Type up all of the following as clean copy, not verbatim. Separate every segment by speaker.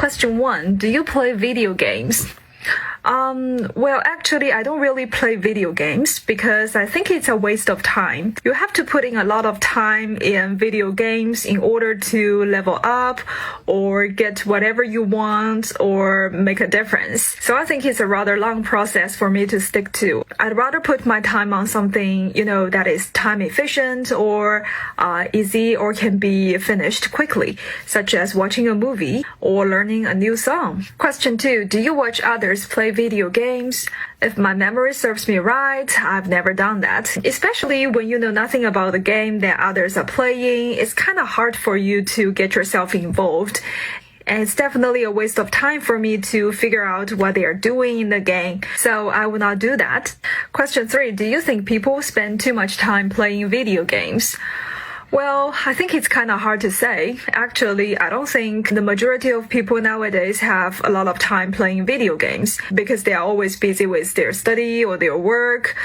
Speaker 1: Question 1. Do you play video games? Well, actually, I don't really play video games because I think it's a waste of time. You have to put in a lot of time in video games in order to level up or get whatever you want or make a difference. So I think it's a rather long process for me to stick to. I'd rather put my time on something, that is time efficient or easy or can be finished quickly, such as watching a movie or learning a new song. Question 2. Do you watch others play video games? If my memory serves me right, I've never done that. Especially when you know nothing about the game that others are playing, it's kind of hard for you to get yourself involved. And it's definitely a waste of time for me to figure out what they are doing in the game. So I will not do that. Question 3. Do you think people spend too much time playing video games? Well, I think it's kind of hard to say. Actually, I don't think the majority of people nowadays have a lot of time playing video games because they are always busy with their study or their work.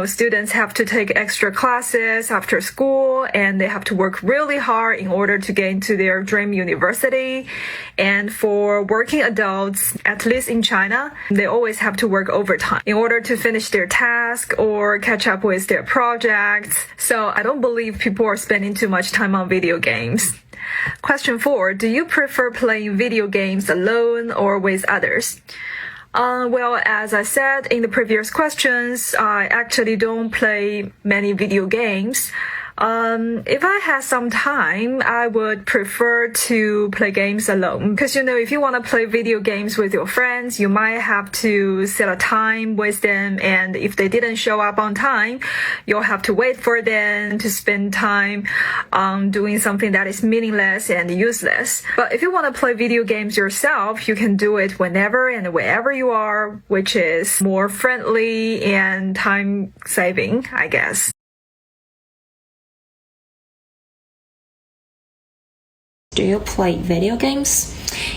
Speaker 1: Students have to take extra classes after school and they have to work really hard in order to get into their dream university. And for working adults, at least in China, they always have to work overtime in order to finish their task or catch up with their projects. So I don't believe people are spending too much time on video games. Question 4. Do you prefer playing video games alone or with others? Well, as I said in the previous questions, I actually don't play many video games. If I had some time, I would prefer to play games alone. Because, if you want to play video games with your friends, you might have to set a time with them. And if they didn't show up on time, you'll have to wait for them to spend time doing something that is meaningless and useless. But if you want to play video games yourself, you can do it whenever and wherever you are, which is more friendly and time saving, I guess.
Speaker 2: Do you play video games?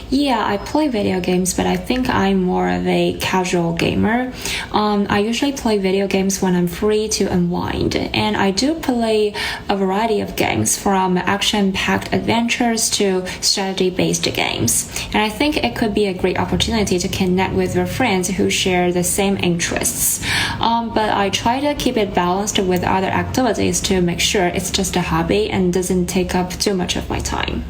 Speaker 2: Yeah, I play video games, but I think I'm more of a casual gamer. I usually play video games when I'm free to unwind, and I do play a variety of games from action-packed adventures to strategy-based games. And I think it could be a great opportunity to connect with your friends who share the same interests. But I try to keep it balanced with other activities to make sure it's just a hobby and doesn't take up too much of my time.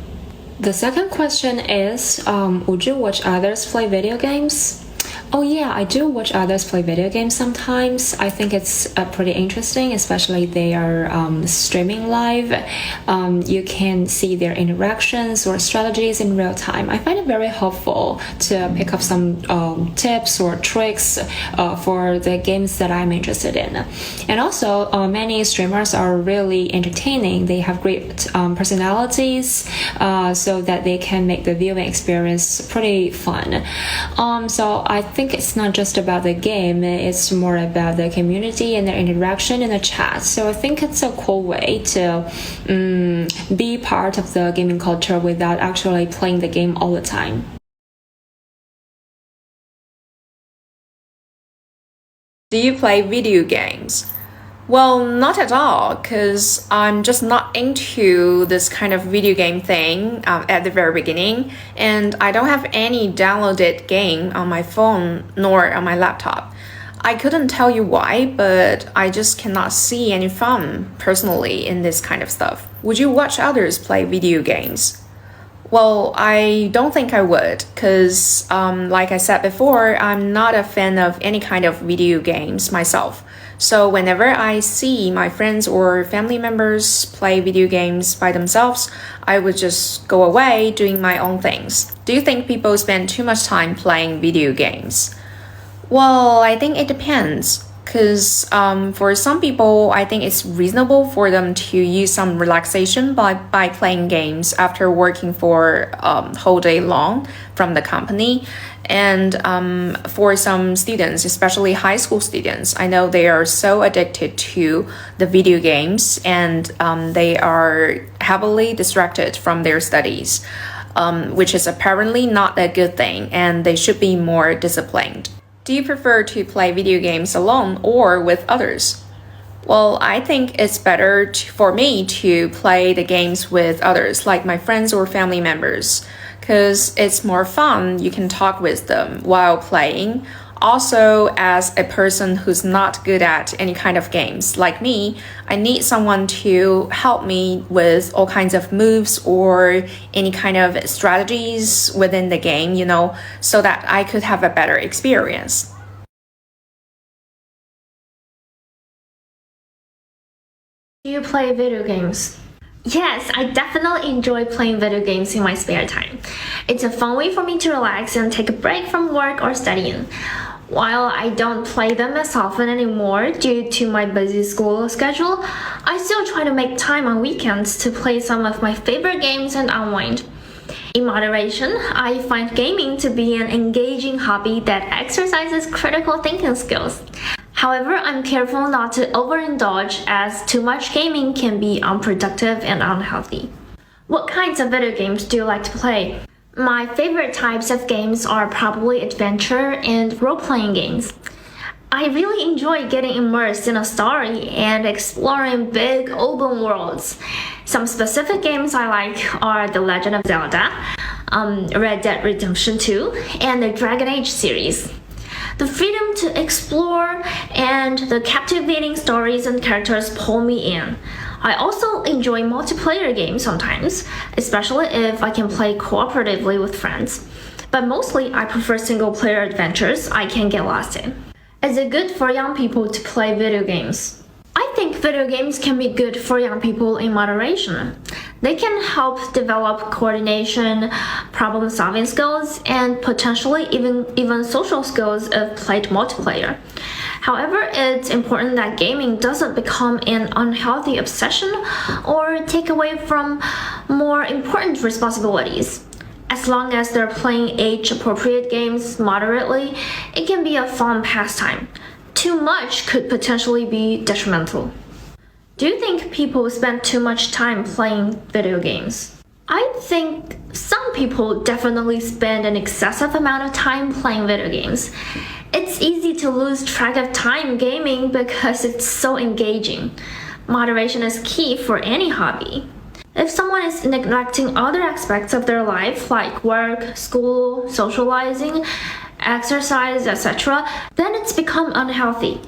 Speaker 2: The second question is, would you watch others play video games? Oh yeah, I do watch others play video games sometimes. I think it's pretty interesting, especially they are streaming live. You can see their interactions or strategies in real time. I find it very helpful to pick up some tips or tricks for the games that I'm interested in. And also, many streamers are really entertaining. They have great personalities so that they can make the viewing experience pretty fun. So I think it's not just about the game, it's more about the community and the interaction in the chat. So I think it's a cool way to be part of the gaming culture without actually playing the game all the time.
Speaker 3: Do you play video games? Well, not at all, because I'm just not into this kind of video game thing at the very beginning, and I don't have any downloaded game on my phone nor on my laptop. I couldn't tell you why, but I just cannot see any fun personally in this kind of stuff. Would you watch others play video games? Well, I don't think I would, because like I said before, I'm not a fan of any kind of video games myself. So whenever I see my friends or family members play video games by themselves, I would just go away doing my own things. Do you think people spend too much time playing video games? Well, I think it depends. Because for some people, I think it's reasonable for them to use some relaxation by playing games after working for a whole day long from the company. And for some students, especially high school students, I know they are so addicted to the video games and they are heavily distracted from their studies, which is apparently not a good thing, and they should be more disciplined. Do you prefer to play video games alone or with others? Well, I think it's better for me to play the games with others, like my friends or family members. because it's more fun. You can talk with them while playing. Also, as a person who's not good at any kind of games like me, I need someone to help me with all kinds of moves or any kind of strategies within the game, so that I could have a better experience.
Speaker 4: Do you play video games? Yes, I definitely enjoy playing video games in my spare time. It's a fun way for me to relax and take a break from work or studying. While I don't play them as often anymore due to my busy school schedule, I still try to make time on weekends to play some of my favorite games and unwind. In moderation, I find gaming to be an engaging hobby that exercises critical thinking skills. However, I'm careful not to overindulge, as too much gaming can be unproductive and unhealthy. What kinds of video games do you like to play? My favorite types of games are probably adventure and role-playing games. I really enjoy getting immersed in a story and exploring big open worlds. Some specific games I like are The Legend of Zelda, Red Dead Redemption 2, and the Dragon Age series. The freedom to explore and the captivating stories and characters pull me in. I also enjoy multiplayer games sometimes, especially if I can play cooperatively with friends. But mostly I prefer single-player adventures I can get lost in. Is it good for young people to play video games? I think video games can be good for young people in moderation. They can help develop coordination, problem-solving skills, and potentially even social skills if played multiplayer. However, it's important that gaming doesn't become an unhealthy obsession or take away from more important responsibilities. As long as they're playing age-appropriate games moderately, it can be a fun pastime. Too much could potentially be detrimental. Do you think people spend too much time playing video games? I think some people definitely spend an excessive amount of time playing video games. It's easy to lose track of time gaming because it's so engaging. Moderation is key for any hobby. If someone is neglecting other aspects of their life like work, school, socializing, exercise, etc., then it's become unhealthy.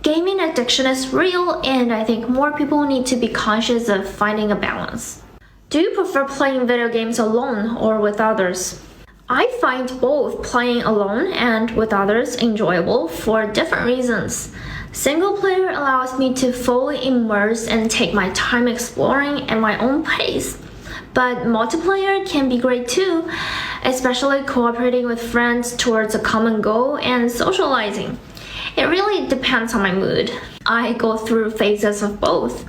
Speaker 4: Gaming addiction is real, and I think more people need to be conscious of finding a balance. Do you prefer playing video games alone or with others? I find both playing alone and with others enjoyable for different reasons. Single player allows me to fully immerse and take my time exploring at my own pace. But multiplayer can be great too, especially cooperating with friends towards a common goal and socializing. It really depends on my mood. I go through phases of both.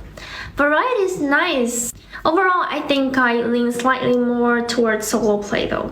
Speaker 4: Variety is nice. Overall, I think I lean slightly more towards solo play though.